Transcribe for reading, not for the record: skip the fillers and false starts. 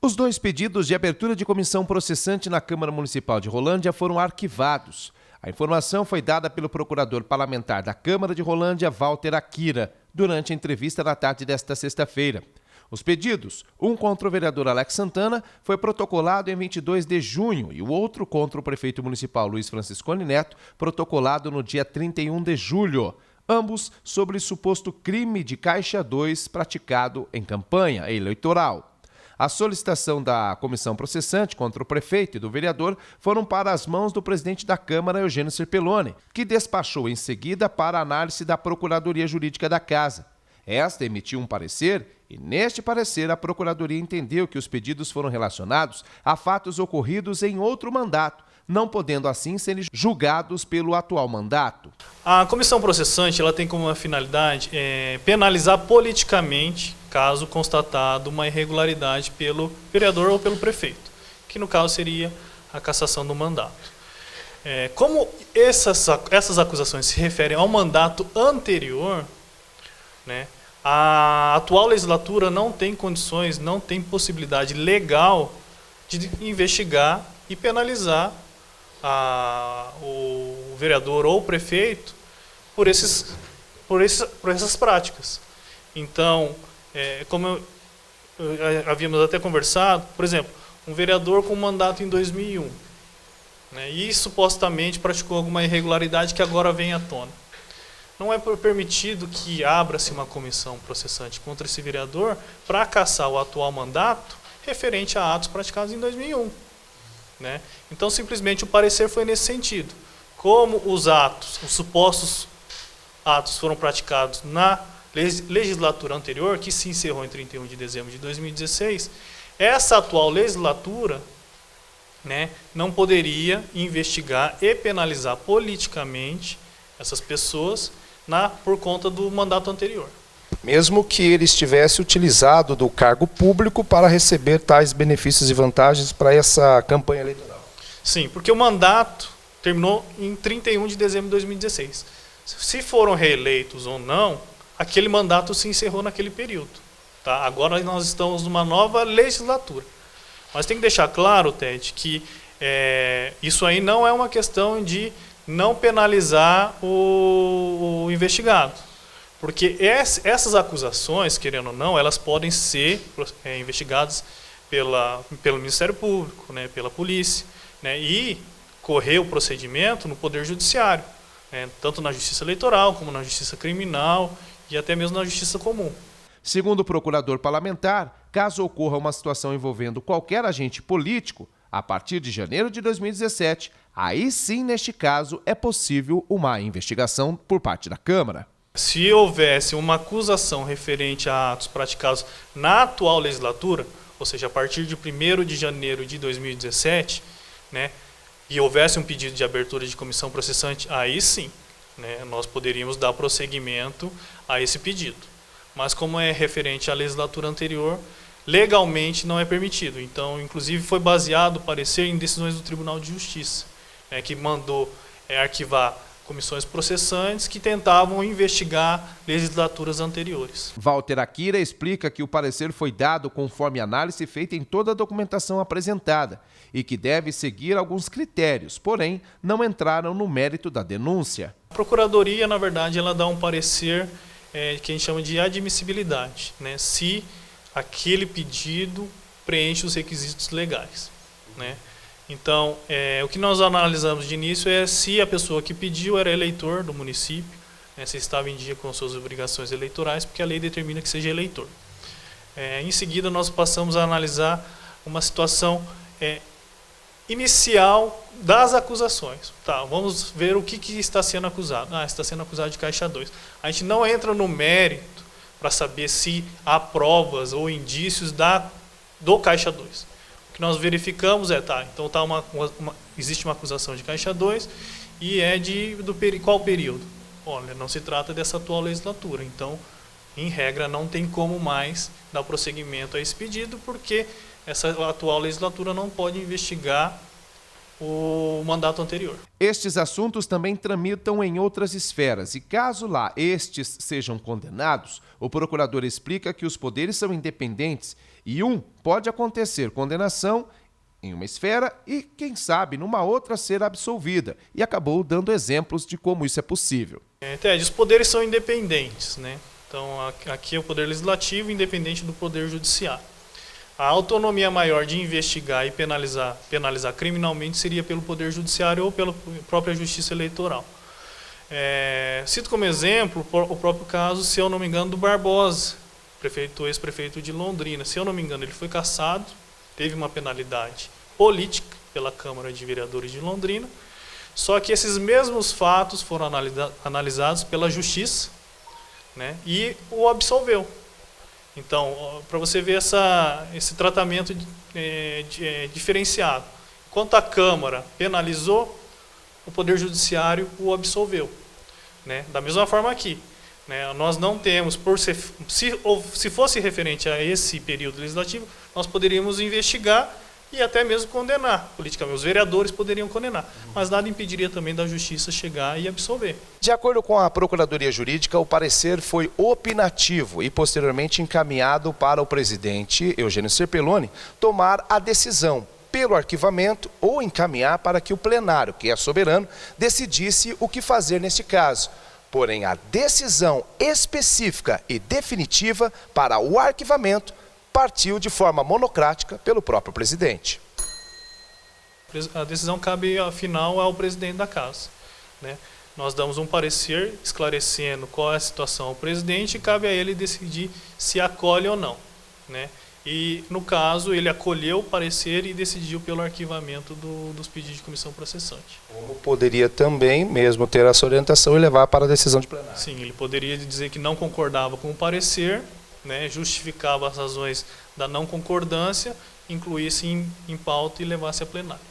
Os 2 pedidos de abertura de comissão processante na Câmara Municipal de Rolândia foram arquivados. A informação foi dada pelo procurador parlamentar da Câmara de Rolândia, Walter Akira, durante a entrevista na tarde desta sexta-feira. Os pedidos, um contra o vereador Alex Santana, foi protocolado em 22 de junho e o outro contra o prefeito municipal Luiz Franciscone Neto, protocolado no dia 31 de julho. Ambos sobre suposto crime de Caixa 2 praticado em campanha eleitoral. A solicitação da comissão processante contra o prefeito e do vereador foram para as mãos do presidente da Câmara, Eugênio Serpelloni, que despachou em seguida para a análise da Procuradoria Jurídica da Casa. Esta emitiu um parecer e, neste parecer, a Procuradoria entendeu que os pedidos foram relacionados a fatos ocorridos em outro mandato, não podendo assim serem julgados pelo atual mandato. A comissão processante ela tem como finalidade penalizar politicamente caso constatado uma irregularidade pelo vereador ou pelo prefeito, que no caso seria a cassação do mandato. Como essas acusações se referem ao mandato anterior, né, a atual legislatura não tem condições, não tem possibilidade legal de investigar e penalizar o vereador ou o prefeito por essas práticas. Então, como havíamos até conversado, por exemplo, um vereador com mandato em 2001, né, e supostamente praticou alguma irregularidade que agora vem à tona. Não é permitido que abra-se uma comissão processante contra esse vereador para cassar o atual mandato referente a atos praticados em 2001. Né? Então, simplesmente, o parecer foi nesse sentido. Como os supostos atos foram praticados na legislatura anterior, que se encerrou em 31 de dezembro de 2016, essa atual legislatura, né, não poderia investigar e penalizar politicamente essas pessoas por conta do mandato anterior. Mesmo que ele estivesse utilizado do cargo público para receber tais benefícios e vantagens para essa campanha eleitoral. Sim, porque o mandato terminou em 31 de dezembro de 2016. Se foram reeleitos ou não, aquele mandato se encerrou naquele período. Tá? Agora nós estamos numa nova legislatura. Mas tem que deixar claro, Ted, que isso aí não é uma questão de não penalizar o investigado. Porque essas acusações, querendo ou não, elas podem ser investigadas pelo Ministério Público, né, pela polícia, né, e correr o procedimento no Poder Judiciário, né, tanto na Justiça Eleitoral, como na Justiça Criminal e até mesmo na Justiça Comum. Segundo o procurador parlamentar, caso ocorra uma situação envolvendo qualquer agente político, a partir de janeiro de 2017, aí sim, neste caso, é possível uma investigação por parte da Câmara. Se houvesse uma acusação referente a atos praticados na atual legislatura, ou seja, a partir de 1º de janeiro de 2017, né, e houvesse um pedido de abertura de comissão processante, aí sim, né, nós poderíamos dar prosseguimento a esse pedido. Mas como é referente à legislatura anterior, legalmente não é permitido. Então, inclusive, foi baseado o parecer em decisões do Tribunal de Justiça, né, que mandou arquivar comissões processantes que tentavam investigar legislaturas anteriores. Walter Akira explica que o parecer foi dado conforme análise feita em toda a documentação apresentada e que deve seguir alguns critérios, porém, não entraram no mérito da denúncia. A Procuradoria, na verdade, ela dá um parecer que a gente chama de admissibilidade, né, se aquele pedido preenche os requisitos legais, né? Então, o que nós analisamos de início é se a pessoa que pediu era eleitor do município, né, se estava em dia com suas obrigações eleitorais, porque a lei determina que seja eleitor. Em seguida, nós passamos a analisar uma situação inicial das acusações. Tá, vamos ver o que está sendo acusado. Está sendo acusado de Caixa 2. A gente não entra no mérito para saber se há provas ou indícios do Caixa 2. O que nós verificamos então existe uma acusação de Caixa 2 e qual período? Olha, não se trata dessa atual legislatura, então, em regra, não tem como mais dar prosseguimento a esse pedido, porque essa atual legislatura não pode investigar o mandato anterior. Estes assuntos também tramitam em outras esferas e, caso lá estes sejam condenados, o procurador explica que os poderes são independentes e pode acontecer condenação em uma esfera e, quem sabe, numa outra ser absolvida, e acabou dando exemplos de como isso é possível. Ted, os poderes são independentes, né? Então, aqui é o poder legislativo independente do poder judiciário. A autonomia maior de investigar e penalizar criminalmente seria pelo Poder Judiciário ou pela própria Justiça Eleitoral. Cito como exemplo o próprio caso, se eu não me engano, do Barbosa, ex-prefeito de Londrina. Se eu não me engano, ele foi cassado, teve uma penalidade política pela Câmara de Vereadores de Londrina, só que esses mesmos fatos foram analisados pela Justiça, né, e o absolveu. Então, para você ver esse tratamento diferenciado. Enquanto a Câmara penalizou, o Poder Judiciário o absolveu. Né? Da mesma forma aqui. Né? Nós não temos, se fosse referente a esse período legislativo, nós poderíamos investigar e até mesmo condenar politicamente. Os vereadores poderiam condenar, mas nada impediria também da Justiça chegar e absolver. De acordo com a Procuradoria Jurídica, o parecer foi opinativo e posteriormente encaminhado para o presidente Eugênio Serpelloni tomar a decisão pelo arquivamento ou encaminhar para que o plenário, que é soberano, decidisse o que fazer neste caso. Porém, a decisão específica e definitiva para o arquivamento partiu de forma monocrática pelo próprio presidente. A decisão cabe, afinal, ao presidente da Casa. Né? Nós damos um parecer esclarecendo qual é a situação ao presidente e cabe a ele decidir se acolhe ou não. Né? E, no caso, ele acolheu o parecer e decidiu pelo arquivamento dos pedidos de comissão processante. Como poderia também, mesmo ter essa orientação, e levar para a decisão de plenário? Sim, ele poderia dizer que não concordava com o parecer, né, justificava as razões da não concordância, incluísse em pauta e levasse a plenário.